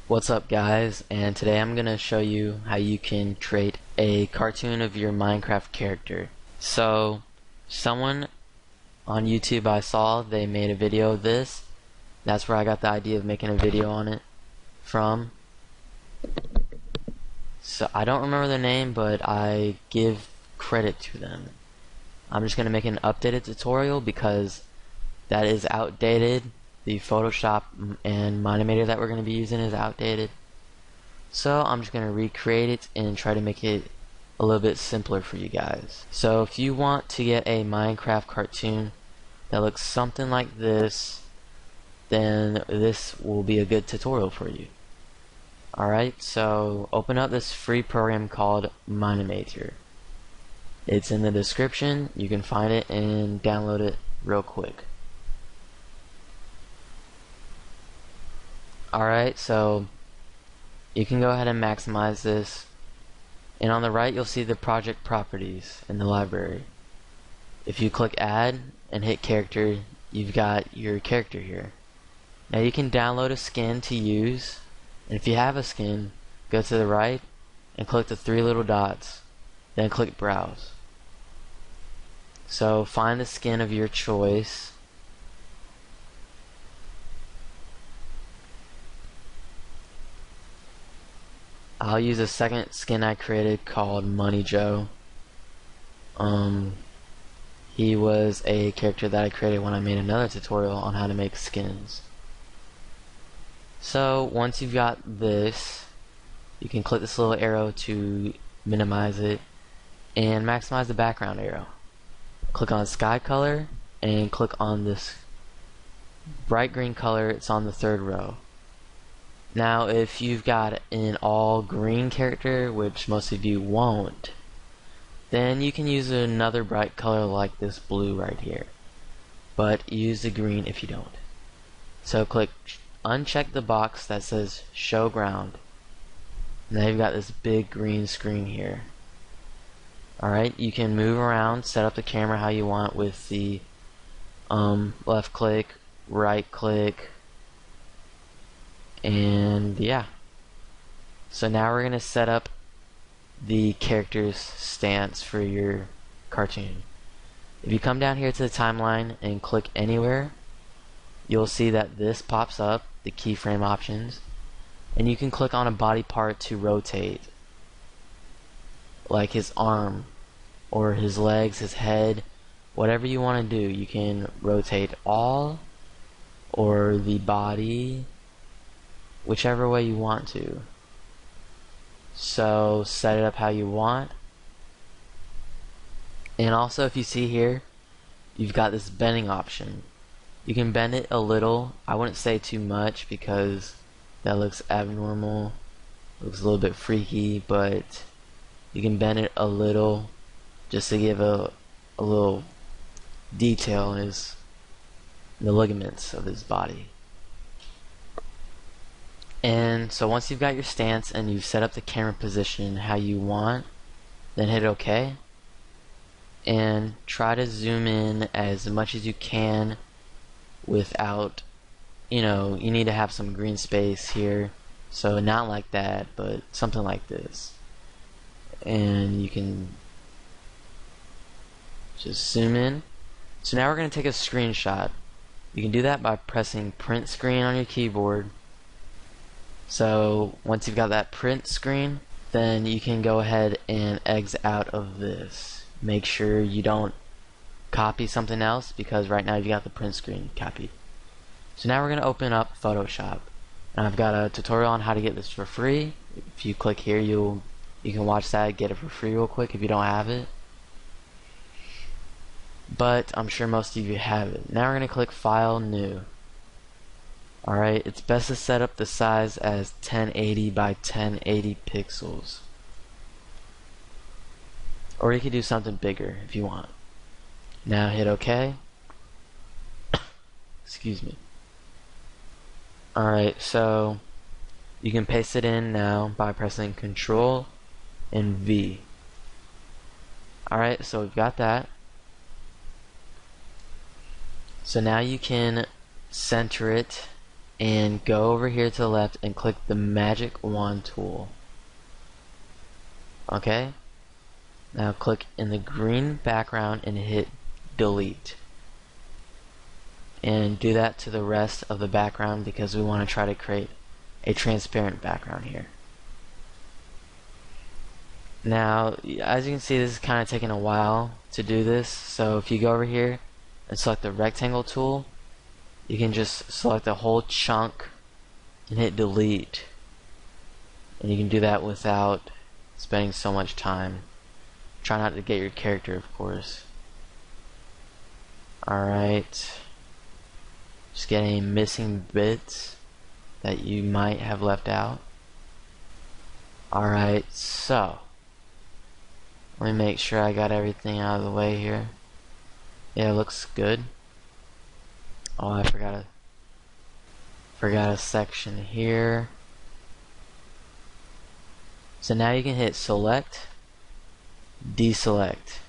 What's up guys, and today I'm gonna show you how you can create a cartoon of your Minecraft character. So someone on YouTube I saw, they made a video of this. That's where I got the idea of making a video on it from. So I don't remember their name, but I give credit to them. I'm just gonna make an updated tutorial because that is outdated. The Photoshop and Minimator that we're going to be using is outdated. So I'm just going to recreate it and try to make it a little bit simpler for you guys. So if you want to get a Minecraft cartoon that looks something like this, then this will be a good tutorial for you. Alright, so open up this free program called Minimator. It's in the description. You can find it and download it real quick. Alright, so you can go ahead and maximize this, and on the right you'll see the project properties in the library. If you click add and hit character, you've got your character here. Now you can download a skin to use, and if you have a skin, go to the right and click the three little dots, then click browse. So find the skin of your choice. I'll use a second skin I created called Money Joe. He was a character that I created when I made another tutorial on how to make skins. So once you've got this, you can click this little arrow to minimize it and maximize the background arrow. Click on sky color and click on this bright green color. It's on the third row. Now if you've got an all green character, which most of you won't, then you can use another bright color like this blue right here, but use the green if you don't. So click uncheck the box that says show ground. Now you've got this big green screen here. Alright, you can move around, set up the camera how you want with the left click, right click, and yeah. So now we're gonna set up the character's stance for your cartoon. If you come down here to the timeline and click anywhere, you'll see that this pops up, the keyframe options, and you can click on a body part to rotate, like his arm or his legs, his head, whatever you want to do. You can rotate all or the body, whichever way you want to. So set it up how you want. And also, if you see here, you've got this bending option. You can bend it a little. I wouldn't say too much because that looks abnormal, looks a little bit freaky, but you can bend it a little just to give a little detail in the ligaments of his body. And so once you've got your stance and you've set up the camera position how you want, then hit OK and try to zoom in as much as you can without, you need to have some green space here, so not like that, but something like this. And you can just zoom in. So now we're going to take a screenshot. You can do that by pressing print screen on your keyboard. So once you've got that print screen, then you can go ahead and exit out of this. Make sure you don't copy something else, because right now you've got the print screen copied. So now we're going to open up Photoshop. And I've got a tutorial on how to get this for free. If you click here, you can watch that, get it for free real quick if you don't have it. But I'm sure most of you have it. Now we're going to click File, New. Alright, it's best to set up the size as 1080 by 1080 pixels. Or you could do something bigger if you want. Now hit OK. Excuse me. Alright, so you can paste it in now by pressing Control and V. Alright, so we've got that. So now you can center it and go over here to the left and click the magic wand tool. Okay? Now click in the green background and hit delete. And do that to the rest of the background because we want to try to create a transparent background here. Now, as you can see, this is kind of taking a while to do this. So if you go over here and select the rectangle tool, you can just select the whole chunk and hit delete. And you can do that without spending so much time. Try not to get your character, of course. Alright. Just get any missing bits that you might have left out. Alright, so let me make sure I got everything out of the way here. Yeah, it looks good. Oh, I forgot a section here. So now you can hit select, deselect.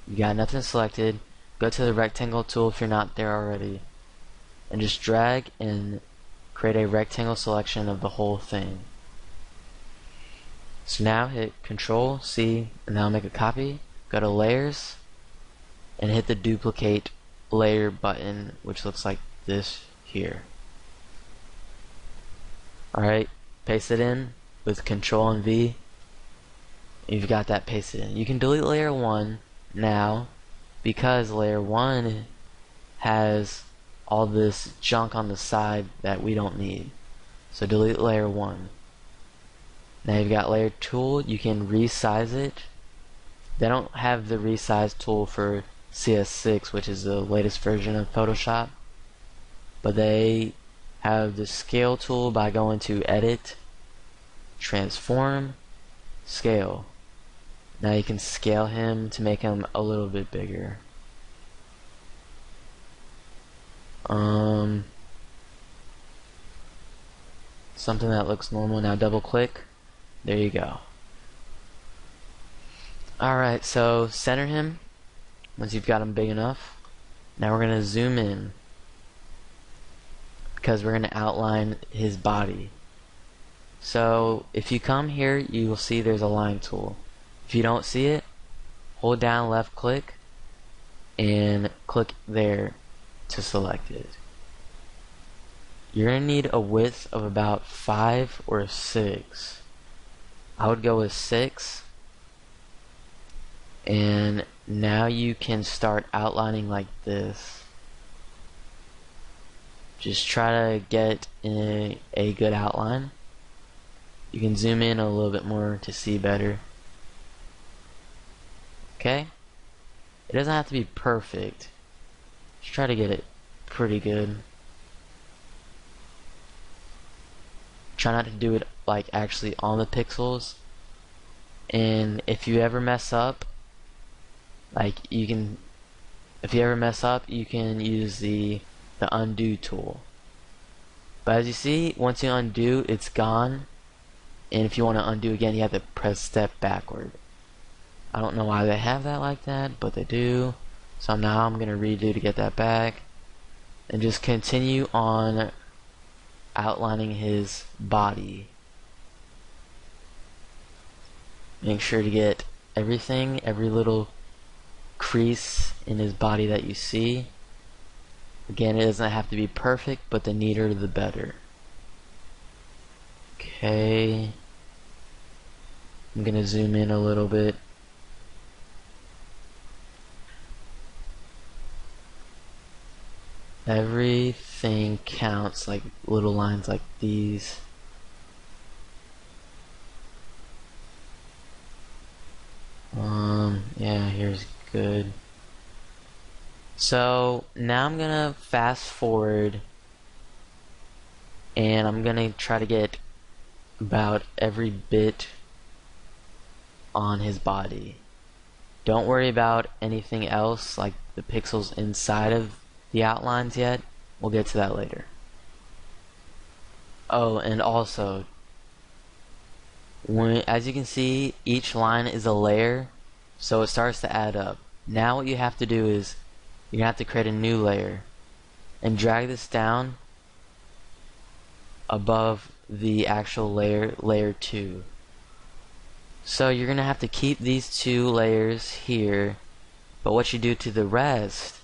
You got nothing selected. Go to the rectangle tool if you're not there already, and just drag and create a rectangle selection of the whole thing. So now hit Control C and now make a copy. Go to layers and hit the duplicate layer button, which looks like this here. Alright, paste it in with Control and V. You've got that pasted in. You can delete layer 1 now because layer 1 has all this junk on the side that we don't need. So delete layer 1. Now you've got layer tool, you can resize it. They don't have the resize tool for CS6, which is the latest version of Photoshop, but they have the scale tool by going to edit, transform, scale. Now you can scale him to make him a little bit bigger. Something that looks normal. Now double click. There you go. Alright, so center him once you've got him big enough. Now we're going to zoom in because we're going to outline his body. So if you come here, you will see there's a line tool. If you don't see it, hold down left click and click there to select it. You're going to need a width of about 5 or 6. I would go with 6. And now you can start outlining like this. Just try to get in a good outline. You can zoom in a little bit more to see better. Okay? It doesn't have to be perfect. Just try to get it pretty good. Try not to do it like actually on the pixels. And if you ever mess up, you can use the undo tool. But as you see, once you undo, it's gone. And if you want to undo again, you have to press step backward. I don't know why they have that like that, but they do. So now I'm going to redo to get that back. And just continue on outlining his body. Make sure to get everything, every little crease in his body that you see. Again, it doesn't have to be perfect, but the neater the better. Okay. I'm gonna zoom in a little bit. Everything counts, like little lines like these. Yeah, here's good. So now I'm gonna fast forward and I'm gonna try to get about every bit on his body. Don't worry about anything else like the pixels inside of the outlines yet. We'll get to that later. Oh, and also, as you can see, each line is a layer, so it starts to add up. Now what you have to do is you're gonna have to create a new layer. and drag this down above the actual layer 2. So you're gonna have to keep these 2 layers here, but what you do to the rest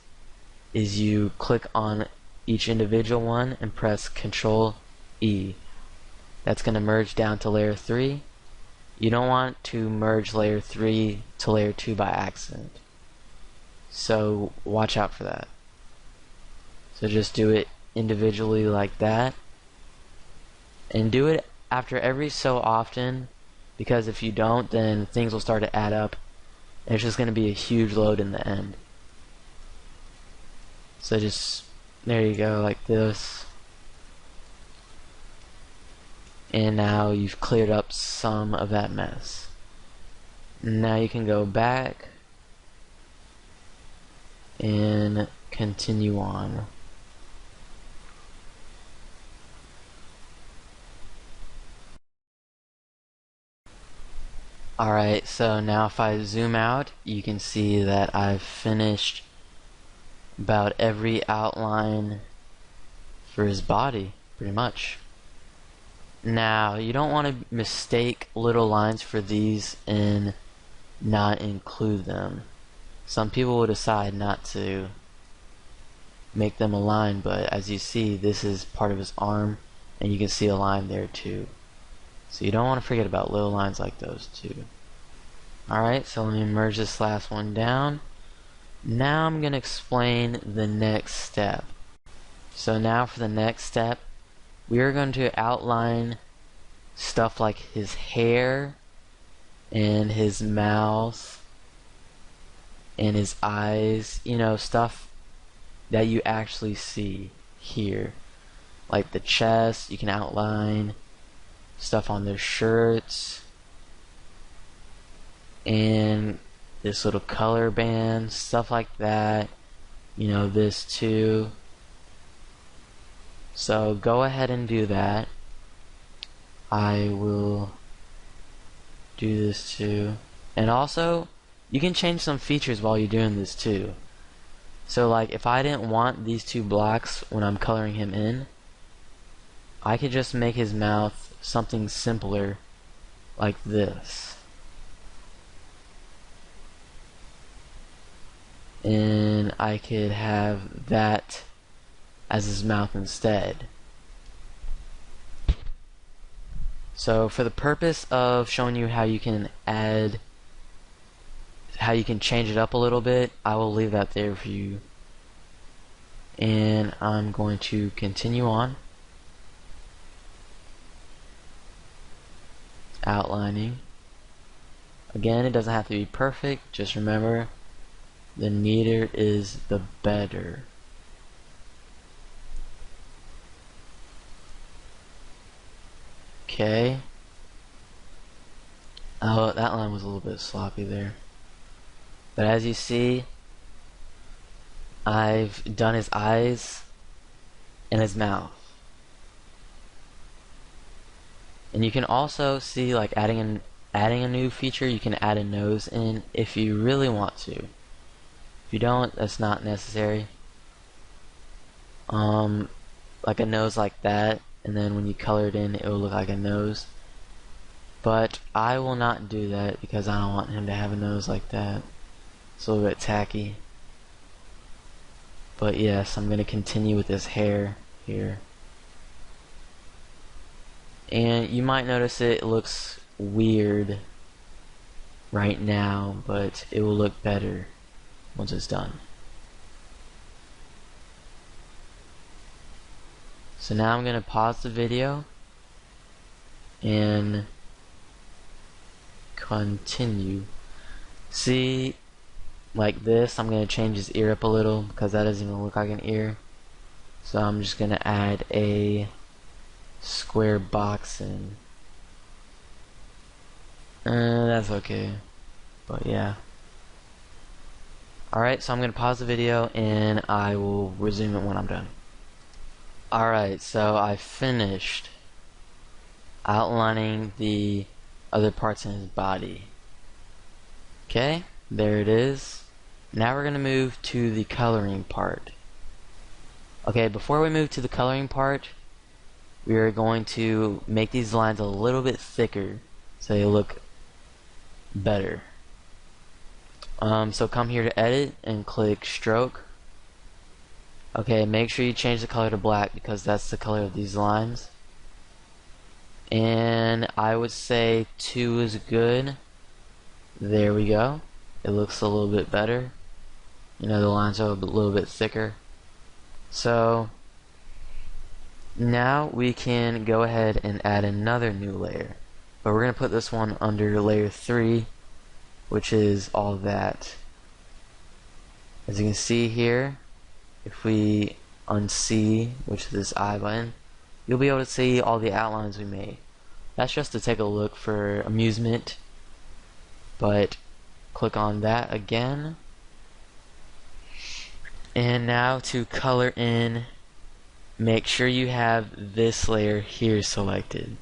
is you click on each individual one and press Control E. That's gonna merge down to layer 3. You don't want to merge layer 3 to layer 2 by accident, so watch out for that. So just do it individually like that, and do it after every so often, because if you don't, then things will start to add up and it's just going to be a huge load in the end. So just, there you go, like this. And now you've cleared up some of that mess. Now you can go back and continue on. Alright, so now if I zoom out, you can see that I've finished about every outline for his body, pretty much. Now, you don't want to mistake little lines for these and not include them. Some people will decide not to make them a line, but as you see, this is part of his arm, and you can see a line there too. So you don't want to forget about little lines like those too. Alright, so let me merge this last one down. Now I'm going to explain the next step. So now for the next step, we are going to outline stuff like his hair and his mouth and his eyes, you know, stuff that you actually see here. Like the chest, you can outline stuff on their shirts, and this little color band, stuff like that, you know, this too. So go ahead and do that. I will do this too. And also, you can change some features while you're doing this too. So like if I didn't want these 2 blocks when I'm coloring him in, I could just make his mouth something simpler like this. And I could have that as his mouth instead. So for the purpose of showing you how you can change it up a little bit, I will leave that there for you. And I'm going to continue on. Outlining. Again, it doesn't have to be perfect, just remember, the neater is the better. Okay. Oh, that line was a little bit sloppy there. But as you see, I've done his eyes and his mouth. And you can also see, like, adding a new feature, you can add a nose in if you really want to. If you don't, that's not necessary. Like a nose like that, and then when you color it in, it will look like a nose. But I will not do that because I don't want him to have a nose like that. It's a little bit tacky. But yes, I'm going to continue with this hair here. And you might notice it looks weird right now, but it will look better once it's done. So now I'm going to pause the video and continue. See, like this, I'm going to change his ear up a little because that doesn't even look like an ear. So I'm just going to add a square box in. That's okay, but yeah. Alright, so I'm going to pause the video and I will resume it when I'm done. Alright, so I finished outlining the other parts in his body. Okay, there it is. Now we're going to move to the coloring part. Okay, before we move to the coloring part, we are going to make these lines a little bit thicker so they look better. So come here to edit and click stroke. Okay, make sure you change the color to black because that's the color of these lines. And I would say 2 is good. There we go. It looks a little bit better. You know, the lines are a little bit thicker. So now we can go ahead and add another new layer. But we're going to put this one under layer 3, which is all that. As you can see here, if we unsee, which is this I button, you'll be able to see all the outlines we made. That's just to take a look for amusement. But click on that again. And now to color in, make sure you have this layer here selected.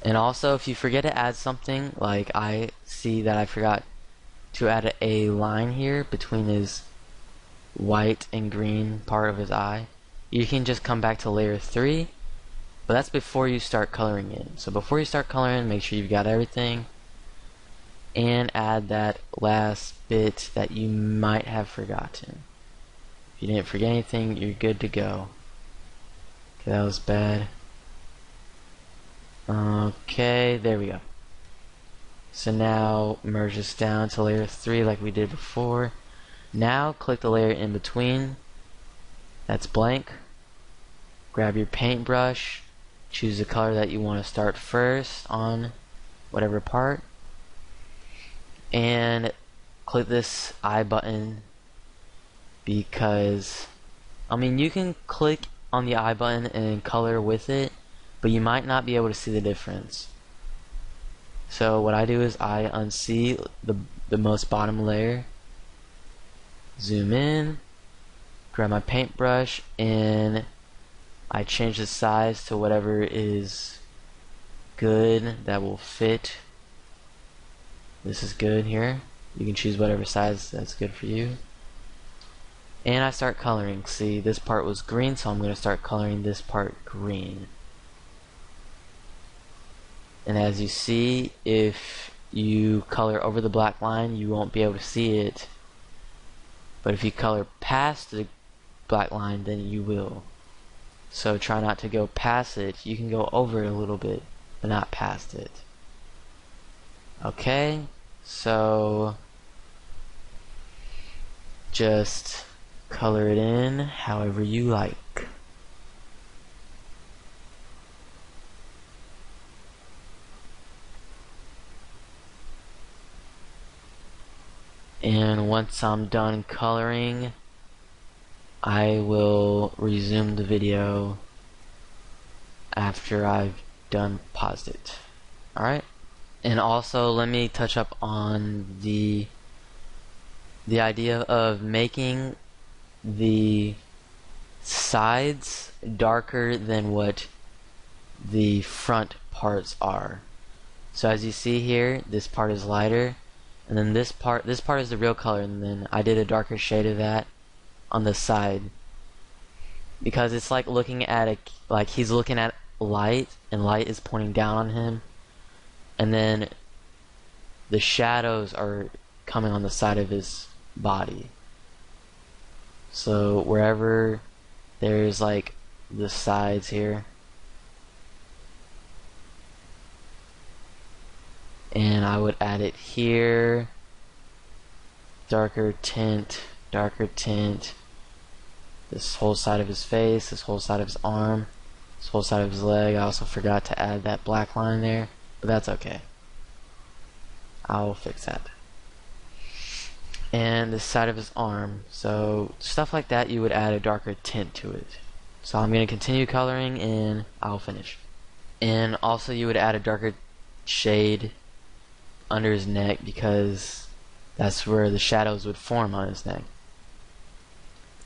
And also, if you forget to add something, like I see that I forgot to add a line here between his white and green part of his eye, you can just come back to layer 3, but that's before you start coloring in. So before you start coloring, make sure you've got everything, and add that last bit that you might have forgotten. If you didn't forget anything, you're good to go. Okay, that was bad. Okay, there we go. So now merge this down to layer 3 like we did before. Now click the layer in between. That's blank. Grab your paintbrush. Choose the color that you want to start first on whatever part. And click this I button because, I mean, you can click on the I button and color with it, but you might not be able to see the difference. So what I do is I unsee the most bottom layer, zoom in, grab my paintbrush, and I change the size to whatever is good that will fit. This is good here. You can choose whatever size that's good for you. And I start coloring. See, this part was green, so I'm going to start coloring this part green. And as you see, if you color over the black line, you won't be able to see it. But if you color past the black line, then you will. So try not to go past it. You can go over it a little bit, but not past it. Okay, so just color it in however you like. And once I'm done coloring, I will resume the video after I've done paused it. Alright? And also let me touch up on the idea of making the sides darker than what the front parts are. So as you see here, this part is lighter, and then this part is the real color, and then I did a darker shade of that on the side because it's like looking at like he's looking at light, and light is pointing down on him, and then the shadows are coming on the side of his body. So wherever there's like the sides here, and I would add it here, darker tint, this whole side of his face, this whole side of his arm, this whole side of his leg. I also forgot to add that black line there, but that's okay. I'll fix that. And this side of his arm, so stuff like that, you would add a darker tint to it. So I'm going to continue coloring and I'll finish. And also you would add a darker shade under his neck because that's where the shadows would form on his neck.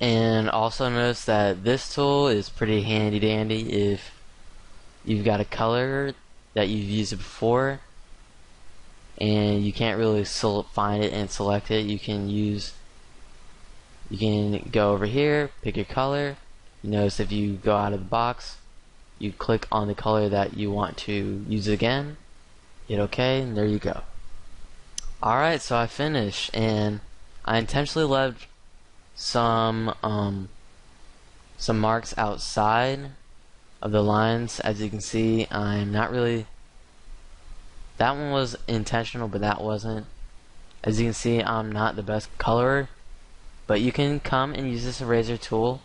And also notice that this tool is pretty handy dandy if you've got a color that you've used before and you can't really find it and select it. You can use You can go over here, pick your color. You notice if you go out of the box, you click on the color that you want to use again, hit OK, and there you go. Alright, so I finished, and I intentionally left some marks outside of the lines. As you can see, I'm not really, that one was intentional, but that wasn't. As you can see, I'm not the best colorer, but you can come and use this eraser tool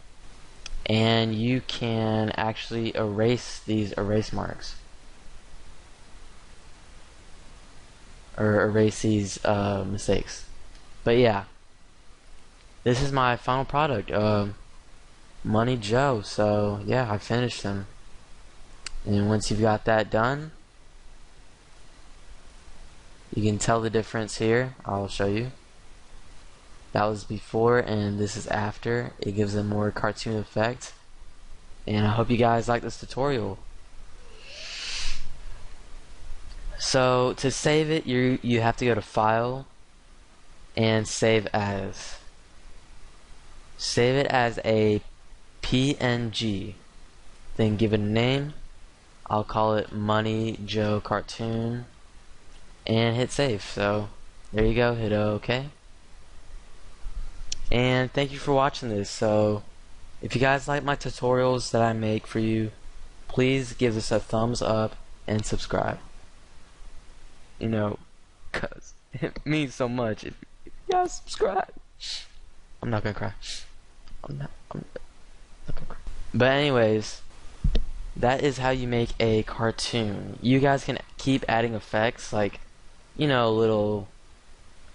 and you can actually erase these erase marks, or erase these mistakes. But yeah, this is my final product, Money Joe. So yeah, I finished them, and once you've got that done, you can tell the difference here. I'll show you. That was before and this is after. It gives a more cartoon effect, and I hope you guys like this tutorial. So to save it, you have to go to File and Save As. Save it as a PNG, then give it a name. I'll call it Money Joe Cartoon, and hit save. So there you go, hit OK. And thank you for watching this. So if you guys like my tutorials that I make for you, please give this a thumbs up and subscribe. You know, cause it means so much if you guys subscribe. I'm not gonna cry. I'm not gonna cry. But anyways, that is how you make a cartoon. You guys can keep adding effects, like, you know, little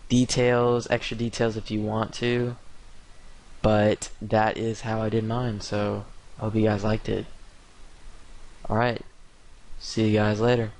details, extra details if you want to. But that is how I did mine, so I hope you guys liked it. Alright, see you guys later.